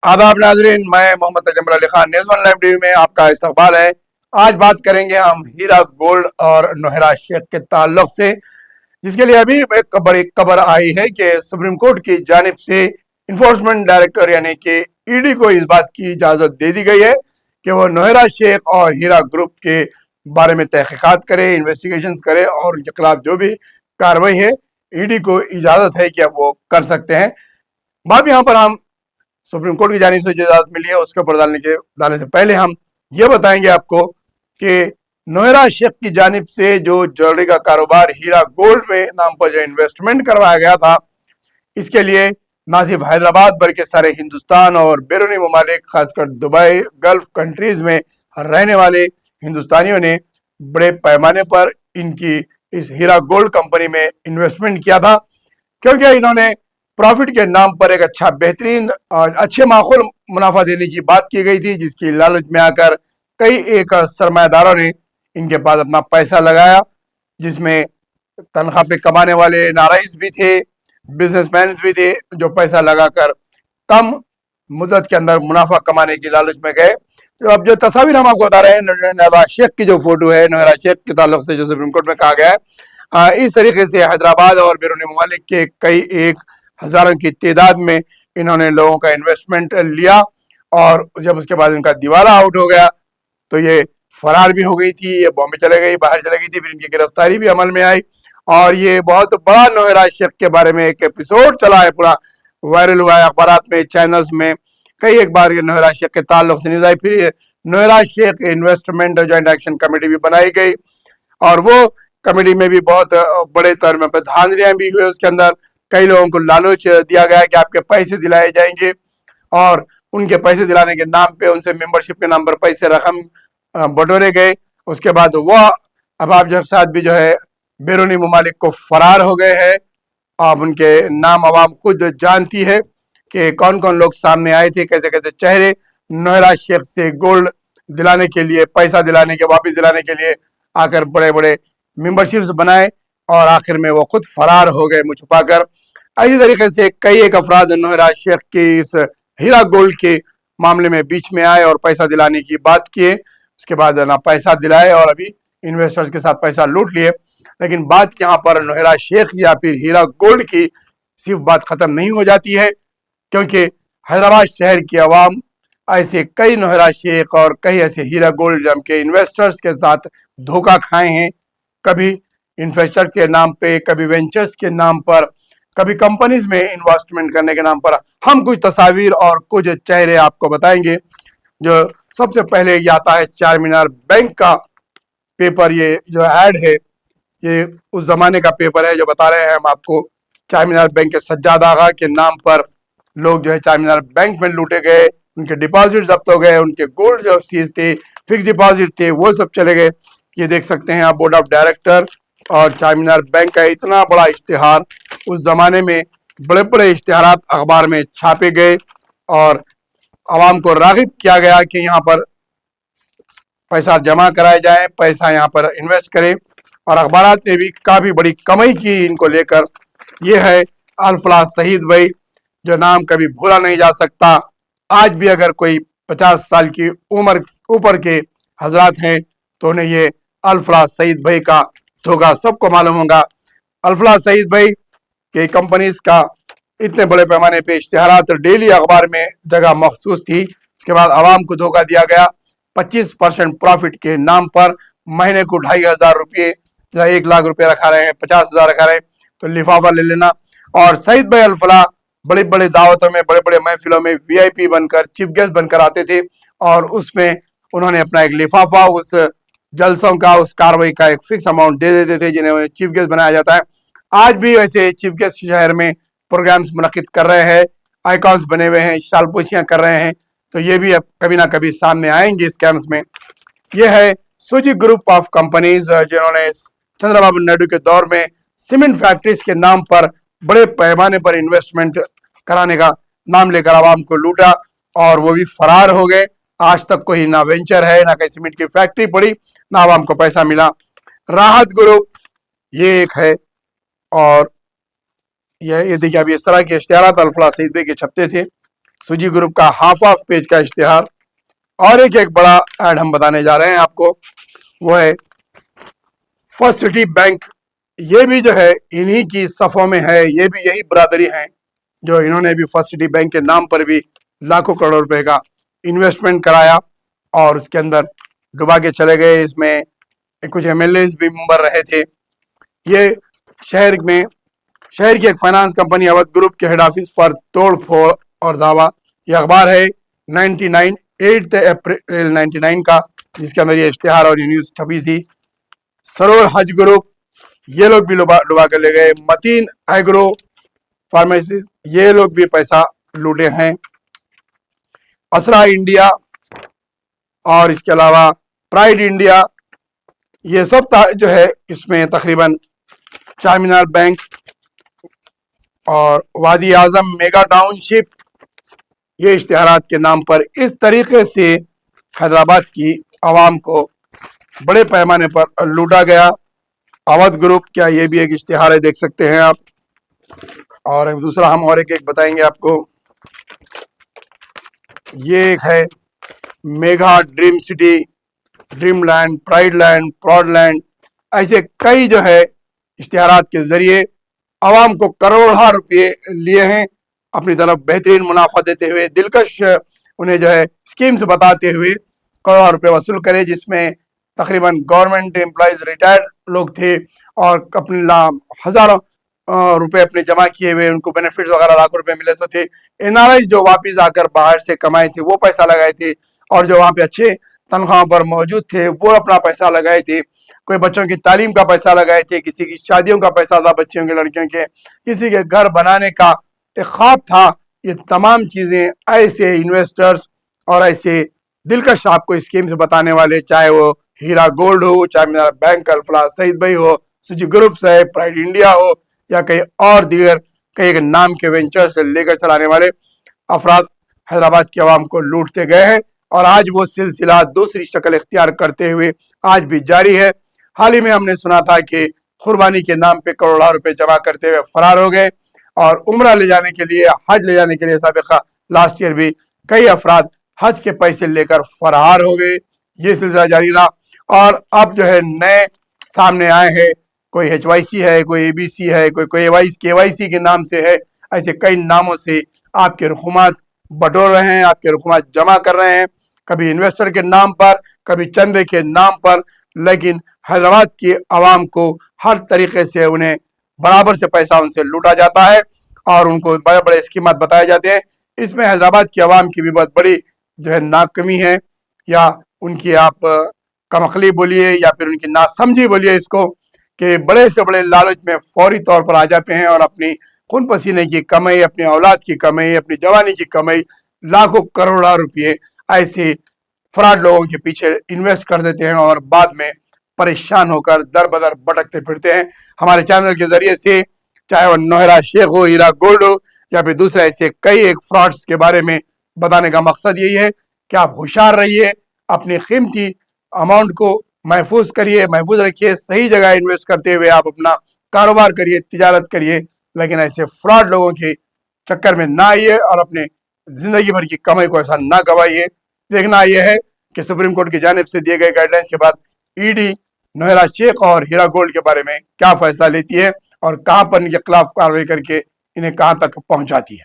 आदाब नाजरीन, मैं Mohammad Tajammul Ali Khan news one live TV में आपका इस्तकबाल है। आज बात करेंगे हम हीरा गोल्ड और नौहरा शेख के ताल्लुक से, जिसके लिए अभी एक बड़ी खबर आई है कि सुप्रीम कोर्ट की जानिब से इन्फोर्समेंट डायरेक्टर यानी कि ईडी को इस बात की इजाज़त दे दी गई है कि वो नौहरा शेख और हीरा ग्रुप के बारे में तहकीकात करे, इन्वेस्टिगेशन करे और उनके खिलाफ जो भी कार्रवाई है ईडी को इजाज़त है कि अब वो कर सकते हैं। बात यहाँ पर हम सुप्रीम कोर्ट की जानिब से जो इजाज़त मिली है उसके ऊपर डालने से पहले हम ये बताएंगे आपको कि नौहरा शेख की जानिब से जो ज्वेलरी का कारोबार हीरा गोल्ड में नाम पर जो इन्वेस्टमेंट करवाया गया था, इसके लिए ना सिर्फ हैदराबाद बल्कि सारे हिंदुस्तान और बैरूनी ममालिक खासकर दुबई गल्फ कंट्रीज में रहने वाले हिंदुस्तानियों ने बड़े पैमाने पर इनकी इस हीरा गोल्ड कंपनी में इन्वेस्टमेंट किया था, क्योंकि इन्होंने प्रॉफिट के नाम पर एक अच्छा बेहतरीन और अच्छे माहौल मुनाफा देने की बात की गई थी, जिसकी लालच में आकर कई एक सरमायादारों ने इनके पास अपना पैसा लगाया, जिसमें तनख्वाह पे कमाने वाले नाराइज भी थे, बिजनेसमैन भी थे, जो पैसा लगाकर कम मुद्दत के अंदर मुनाफा कमाने की लालच में गए। तो अब जो तस्वीर हम आपको बता रहे हैं नौहरा शेख की जो फोटो है, नौहरा शेख के ताल्लुक से जो सुप्रीम कोर्ट में कहा गया है, इस तरीके से हैदराबाद और बैरूनी ममालिक के कई एक हजारों की तादाद में इन्होंने लोगों का इन्वेस्टमेंट लिया और जब उसके बाद इनका दिवाला आउट हो गया तो ये फरार भी हो गई थी, ये बॉम्बे चले गई, बाहर चले गई थी, फिर इनकी गिरफ्तारी भी अमल में आई और ये बहुत बड़ा नौहरा शेख के बारे में एक एपिसोड चला है, पूरा वायरल हुआ है अखबार में, चैनल्स में कई एक बार ये नौहरा शेख के ताल्लुक से न्यूज आई। फिर Nowhera Shaikh investment joint action committee भी बनाई गई और वो कमेटी में भी बहुत बड़े तौर में धांधलियां भी हुई। उसके अंदर कई लोगों को लालच दिया गया कि आपके पैसे दिलाए जाएंगे और उनके पैसे दिलाने के नाम पे उनसे मेंबरशिप के नाम पर पैसे रकम बटोरे गए। उसके बाद वह अहबाब जरसाद भी जो है बैरूनी ममालिक को फरार हो गए हैं। अब उनके नाम आवाम खुद जानती है कि कौन कौन लोग सामने आए थे, कैसे कैसे चेहरे नौहरा शेख से गोल्ड दिलाने के लिए, पैसा दिलाने के, वापस दिलाने के लिए आकर बड़े बड़े मेंबरशिप्स बनाए और आखिर में वो खुद फरार हो गए मुंह छुपाकर। इसी तरीके से कई एक अफराद नौहरा शेख की इस हीरा गोल्ड के मामले में बीच में आए और पैसा दिलाने की बात किए, उसके बाद ना पैसा दिलाए और अभी इन्वेस्टर्स के साथ पैसा लूट लिए। लेकिन बात यहाँ पर नौहरा शेख या फिर हीरा गोल्ड की सिर्फ बात खत्म नहीं हो जाती है, क्योंकि हैदराबाद शहर की आवाम ऐसे कई नौहरा शेख और कई ऐसे हीरा गोल्ड जम के इन्वेस्टर्स के साथ धोखा खाए हैं, कभी इंफ्रास्ट्रक्चर के नाम पे, कभी वेंचर्स के नाम पर, कभी कंपनीज में इन्वेस्टमेंट करने के नाम पर। हम कुछ तस्वीर और कुछ चेहरे आपको बताएंगे। जो सबसे पहले ये आता है चार मीनार बैंक का पेपर, ये जो ऐड है ये उस जमाने का पेपर है जो बता रहे हैं हम आपको। चार मीनार बैंक के सज्जाद आगा के नाम पर लोग जो है चार मीनार बैंक में लूटे गए, उनके डिपॉजिट जब्त हो गए, उनके गोल्ड जो चीज थे, फिक्स डिपॉजिट थे, वो सब चले गए। ये देख सकते हैं आप बोर्ड ऑफ डायरेक्टर और चार मीनार बैंक का इतना बड़ा इश्तिहार। उस जमाने में बड़े बड़े इश्तिहारात अखबार में छापे गए और आवाम को रागिब किया गया कि यहाँ पर पैसा जमा कराया जाए, पैसा यहाँ पर इन्वेस्ट करें, और अखबारात ने भी काफी बड़ी कमाई की इनको लेकर। ये है अल-फलाह सईद भाई, जो नाम कभी भूला नहीं जा सकता। आज भी अगर कोई 50 साल की उम्र ऊपर के हजरात हैं तो उन्हें ये अल-फलाह सईद भाई का धोखा सबको मालूम होगा। अल-फलाह सईद भाई के कंपनीज का इतने बड़े पैमाने पे इश्तिहारात डेली अखबार में जगह मखसूस थी, उसके बाद आवाम को धोखा दिया गया। 25% प्रॉफिट के नाम पर महीने को 2500 रुपये, 1 लाख रुपये रखा रहे हैं, 50,000 रखा रहे हैं, तो लिफाफा ले लेना। और सईद भाई अल-फलाह बड़े बड़े दावतों में, बड़े बड़े महफिलों में वीआईपी बनकर, चीफ गेस्ट बनकर आते थे और उसमें उन्होंने अपना एक लिफाफा उस जलसों का, उस कार्रवाई का एक फिक्स अमाउंट दे देते थे जिन्हें चीफ गेस्ट बनाया जाता है। आज भी वैसे चीफ गेस्ट शहर में प्रोग्राम्स मुनक्किद कर रहे हैं, आइकॉन्स बने हुए हैं, शालपोशियां कर रहे हैं, तो ये भी अब कभी ना कभी सामने आएंगे स्कैम्स में। ये है सुजी ग्रुप ऑफ कंपनीज, जिन्होंने चंद्रबाबू नायडू के दौर में सीमेंट फैक्ट्रीज के नाम पर बड़े पैमाने पर इन्वेस्टमेंट कराने का नाम लेकर आवाम को लूटा और वो भी फरार हो गए। आज तक कोई ना वेंचर है, ना कहीं सीमेंट की फैक्ट्री पड़ी, ना आवाम को पैसा मिला। राहत ग्रुप ये एक है, और ये देखिए अभी इस तरह के इश्तिहारात अल-फलाह सईद भाई के छपते थे। सुजी ग्रुप का हाफ ऑफ पेज का इश्तिहार, और एक बड़ा ऐड हम बताने जा रहे हैं आपको, वो है फर्स्ट सिटी बैंक। ये भी जो है इन्हीं की सफ़ों में है, ये भी यही बरादरी है जो इन्होंने भी फर्स्ट सिटी बैंक के नाम पर भी लाखों करोड़ रुपए का इन्वेस्टमेंट कराया और उसके अंदर डुबा के चले गए। इसमें कुछ एमएलए भी मेंबर रहे थे। ये शहर की एक फाइनेंस कंपनी अवध ग्रुप के हेड ऑफिस पर तोड़ फोड़ और दावा। यह अखबार है 8 अप्रैल 99 का, जिसके अंदर ये इश्तिहार और ये न्यूज छपी थी। सरोवर हज ग्रुप, ये लोग भी डुबा कर ले गए। मतीन एग्रो फार्मेसी, ये लोग भी पैसा लूटे हैं। असरा इंडिया और इसके अलावा प्राइड इंडिया, ये सब जो है इसमें तकरीबन चारमीनार बैंक और वादी आजम मेगा टाउनशिप, ये इश्तिहारात के नाम पर इस तरीके से हैदराबाद की आवाम को बड़े पैमाने पर लूटा गया। अवध ग्रुप, क्या ये भी एक इश्तिहार है, देख सकते हैं आप। और दूसरा हम और एक बताएंगे आपको। ये एक है mega dream city, dream land, pride land, proud land, ऐसे कई जो है इश्तिहारात के जरिए आवाम को करोड़ों रुपये लिए हैं अपनी तरफ, बेहतरीन मुनाफा देते हुए, दिलकश उन्हें जो है स्कीम्स बताते हुए करोड़ों रुपये वसूल करे, जिसमें तकरीबन गवर्नमेंट एम्प्लॉयज, रिटायर्ड लोग थे और अपने हजारों रुपए अपने जमा किए हुए, उनको बेनिफिट्स वगैरह लाखों रुपए मिले सो थे। एनआरआई जो वापिस आकर बाहर से कमाए थे वो पैसा लगाए थे, और जो वहाँ पे अच्छे तनख्वाहों पर मौजूद थे वो अपना पैसा लगाए थे। कोई बच्चों की तालीम का पैसा लगाए थे, किसी की शादियों का पैसा था बच्चियों के, लड़कियों के, किसी के घर बनाने का एक ख्वाब था। ये तमाम चीज़ें ऐसे इन्वेस्टर्स और ऐसे दिलकश आपको स्कीम्स बताने वाले, चाहे वो हीरा गोल्ड हो, चाहे मेरा बैंक अल्फला सईद भाई हो, सुजी ग्रुप्स है, प्राइड इंडिया हो, या कई और दीगर कई नाम के वेंचर से लेकर चलाने वाले अफराद हैदराबाद की आवाम को लूटते गए हैं, और आज वो सिलसिला दूसरी शक्ल इख्तियार करते हुए आज भी जारी है। हाल ही में हमने सुना था कि कुर्बानी के नाम पे करोड़ों रुपए जमा करते हुए फरार हो गए, और उम्रा ले जाने के लिए, हज ले जाने के लिए साबिका लास्ट ईयर भी कई अफराद हज के पैसे लेकर फरार हो गए। ये सिलसिला जारी रहा, और अब जो है नए सामने आए हैं, कोई HYC है, कोई ABC है, कोई KYC के नाम से है, ऐसे कई नामों से आपके रकूमात बटोर रहे हैं, आपके रकूमात जमा कर रहे हैं, कभी इन्वेस्टर के नाम पर, कभी चंदे के नाम पर, लेकिन हैदराबाद की आवाम को हर तरीके से उन्हें बराबर से पैसा उनसे लूटा जाता है और उनको बड़े बड़े स्कीमात बताए जाते हैं। इसमें हैदराबाद की आवाम की भी बहुत बड़ी जो है नाकमी है, या उनकी आप कमअक्ली बोलिए या फिर उनकी नासमझी बोलिए इसको, कि बड़े से बड़े लालच में फौरी तौर पर आ जाते हैं और अपनी खून पसीने की कमाई, अपनी औलाद की कमाई, अपनी जवानी की कमाई, लाखों करोड़ों रुपये ऐसे फ्रॉड लोगों के पीछे इन्वेस्ट कर देते हैं और बाद में परेशान होकर दर बदर भटकते फिरते हैं। हमारे चैनल के जरिए से चाहे वो नोहरा शेख हो, हीरा गोल्ड हो, या फिर दूसरे ऐसे कई एक फ्रॉड्स के बारे में बताने का मकसद यही है कि आप होशियार रहिए, अपनी कीमती अमाउंट को महफूज करिए, महफूज रखिए, सही जगह इन्वेस्ट करते हुए आप अपना कारोबार करिए, तिजारत करिए, लेकिन ऐसे फ्रॉड लोगों के चक्कर में ना आइए और अपने जिंदगी भर की कमाई को ऐसा ना गवाइए। देखना यह है कि सुप्रीम कोर्ट की जानिब से दिए गए गाइडलाइंस के बाद ईडी नोहरा शेख और हीरा गोल्ड के बारे में क्या फैसला लेती है और कहां पर इनके खिलाफ कार्रवाई करके इन्हें कहां तक पहुंचाती है।